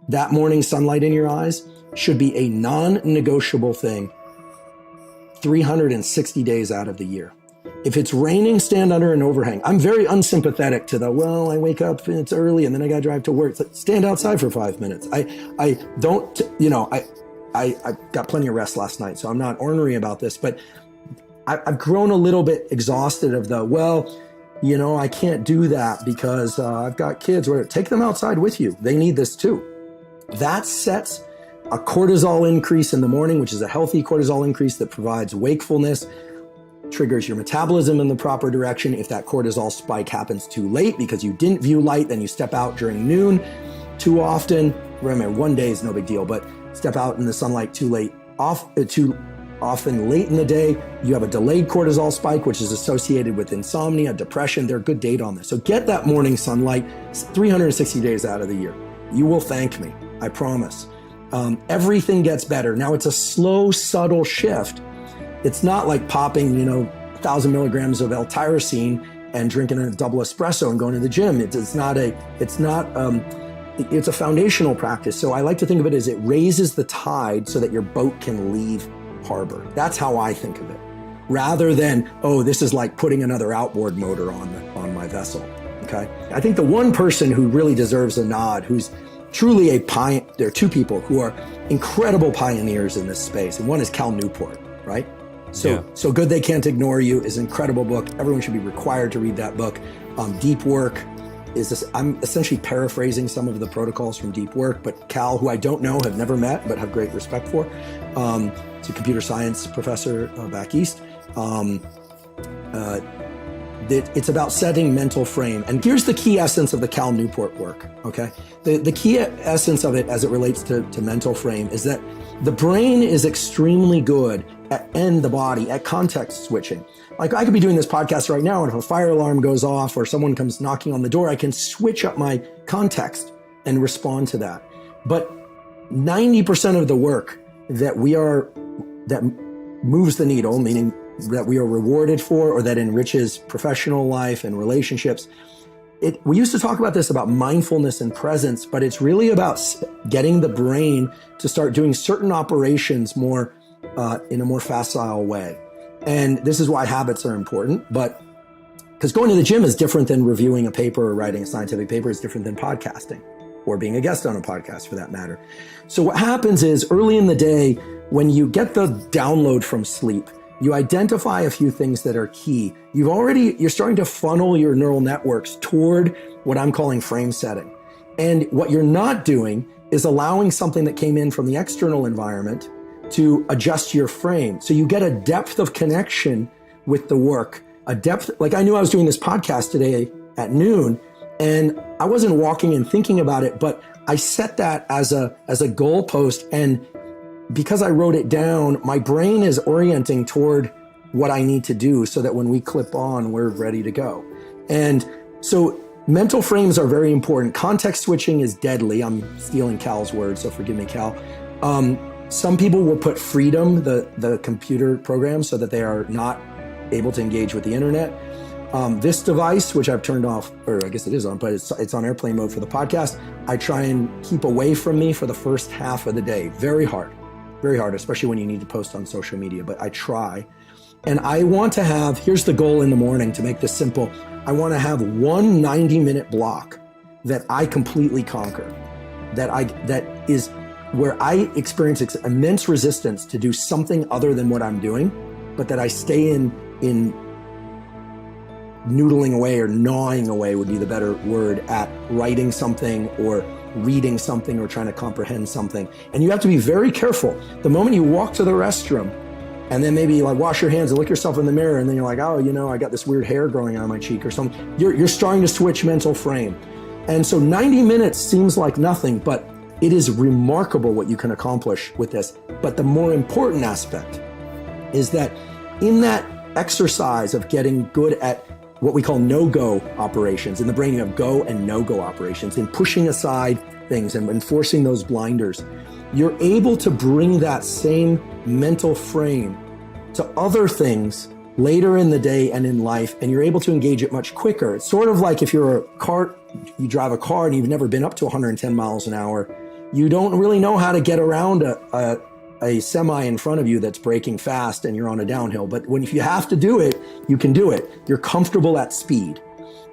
that morning sunlight in your eyes should be a non-negotiable thing 360 days out of the year. If it's raining, stand under an overhang. I'm very unsympathetic to the, well, I wake up and it's early and then I got to drive to work. Stand outside for 5 minutes. I don't, I got plenty of rest last night, so I'm not ornery about this, but I've grown a little bit exhausted of the, I can't do that because I've got kids. Take them outside with you. They need this too. That sets a cortisol increase in the morning, which is a healthy cortisol increase that provides wakefulness, triggers your metabolism in the proper direction. If that cortisol spike happens too late because you didn't view light, then you step out during noon too often. Remember, one day is no big deal, but step out in the sunlight too often late in the day, you have a delayed cortisol spike, which is associated with insomnia, depression. They're good data on this. So get that morning sunlight 360 days out of the year. You will thank me, I promise. Everything gets better. Now it's a slow, subtle shift. It's not like popping, 1,000 milligrams of L-tyrosine and drinking a double espresso and going to the gym. It's a foundational practice. So I like to think of it as it raises the tide so that your boat can leave harbor. That's how I think of it. Rather than, this is like putting another outboard motor on my vessel. Okay. I think the one person who really deserves a nod, who's truly there are two people who are incredible pioneers in this space. And one is Cal Newport, right? So Good They Can't Ignore You is an incredible book. Everyone should be required to read that book. Deep Work is this. I'm essentially paraphrasing some of the protocols from Deep Work, but Cal, who I don't know, have never met, but have great respect for, he's a computer science professor back east. It's about setting mental frame. And here's the key essence of the Cal Newport work, okay? The key essence of it as it relates to mental frame is that the brain is extremely good and the body at context switching. Like I could be doing this podcast right now, and if a fire alarm goes off or someone comes knocking on the door, I can switch up my context and respond to that. But 90% of the work that moves the needle, meaning that we are rewarded for or that enriches professional life and relationships, we used to talk about this about mindfulness and presence, but it's really about getting the brain to start doing certain operations more in a more facile way. And this is why habits are important, but because going to the gym is different than reviewing a paper or writing a scientific paper. Is different than podcasting or being a guest on a podcast for that matter. So what happens is early in the day, when you get the download from sleep, you identify a few things that are key. You're starting to funnel your neural networks toward what I'm calling frame setting. And what you're not doing is allowing something that came in from the external environment to adjust your frame. So you get a depth of connection with the work, like I knew I was doing this podcast today at noon, and I wasn't walking and thinking about it, but I set that as a goalpost. And because I wrote it down, my brain is orienting toward what I need to do so that when we clip on, we're ready to go. And so mental frames are very important. Context switching is deadly. I'm stealing Cal's words, so forgive me, Cal. Some people will put freedom, the computer program, so that they are not able to engage with the internet. This device, which I've turned off, or I guess it is on, but it's on airplane mode for the podcast, I try and keep away from me for the first half of the day. Very hard, especially when you need to post on social media, but I try. And I want to have, here's the goal in the morning to make this simple. I want to have one 90-minute block that I completely conquer, that is where I experience immense resistance to do something other than what I'm doing, but that I stay in noodling away or gnawing away would be the better word at writing something or reading something or trying to comprehend something. And you have to be very careful. The moment you walk to the restroom and then maybe like wash your hands and look yourself in the mirror and then you're like, I got this weird hair growing on my cheek or something, you're starting to switch mental frame. And so 90 minutes seems like nothing, but it is remarkable what you can accomplish with this. But the more important aspect is that in that exercise of getting good at what we call no-go operations, in the brain you have go and no-go operations, in pushing aside things and enforcing those blinders, you're able to bring that same mental frame to other things later in the day and in life, and you're able to engage it much quicker. It's sort of like if you drive a car and you've never been up to 110 miles an hour, you don't really know how to get around a semi in front of you that's braking fast and you're on a downhill. But if you have to do it, you can do it. You're comfortable at speed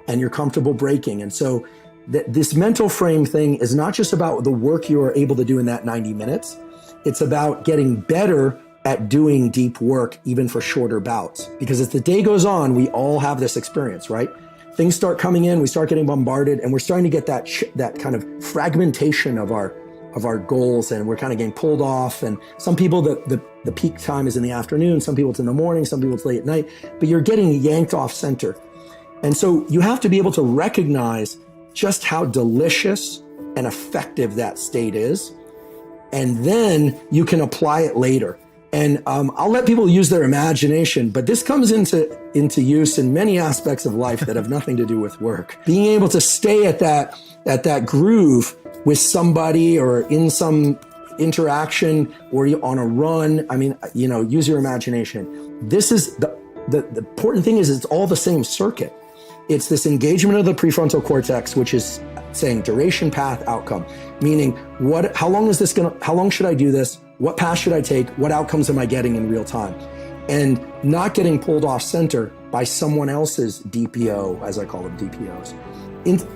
and you're comfortable braking. And so this mental frame thing is not just about the work you are able to do in that 90 minutes. It's about getting better at doing deep work, even for shorter bouts. Because as the day goes on, we all have this experience, right? Things start coming in, we start getting bombarded, and we're starting to get that kind of fragmentation of our goals, and we're kind of getting pulled off. And some people, the peak time is in the afternoon, some people it's in the morning, some people it's late at night, but you're getting yanked off center. And so you have to be able to recognize just how delicious and effective that state is. And then you can apply it later. And I'll let people use their imagination, but this comes into use in many aspects of life that have nothing to do with work. Being able to stay at that groove with somebody or in some interaction or on a run. I mean, use your imagination. This is the important thing is it's all the same circuit. It's this engagement of the prefrontal cortex, which is saying duration, path, outcome, meaning how long should I do this? What path should I take? What outcomes am I getting in real time? And not getting pulled off center by someone else's DPO, as I call them, DPOs.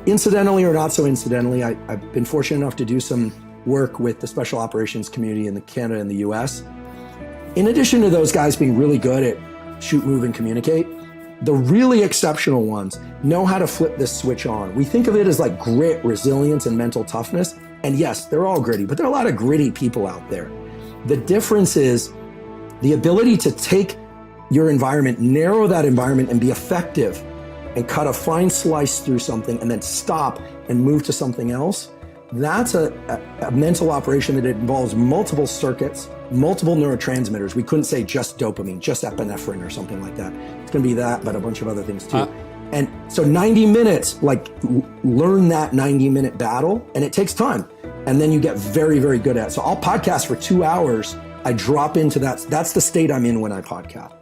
Incidentally or not so incidentally, I've been fortunate enough to do some work with the special operations community in Canada and the US. In addition to those guys being really good at shoot, move, and communicate, the really exceptional ones know how to flip this switch on. We think of it as like grit, resilience, and mental toughness. And yes, they're all gritty, but there are a lot of gritty people out there. The difference is the ability to take your environment, narrow that environment, and be effective and cut a fine slice through something and then stop and move to something else. That's a mental operation that involves multiple circuits, multiple neurotransmitters. We couldn't say just dopamine, just epinephrine or something like that. It's going to be that, but a bunch of other things too. And so 90 minutes, learn that 90-minute battle, and it takes time. And then you get very, very good at it. So I'll podcast for 2 hours. I drop into that. That's the state I'm in when I podcast.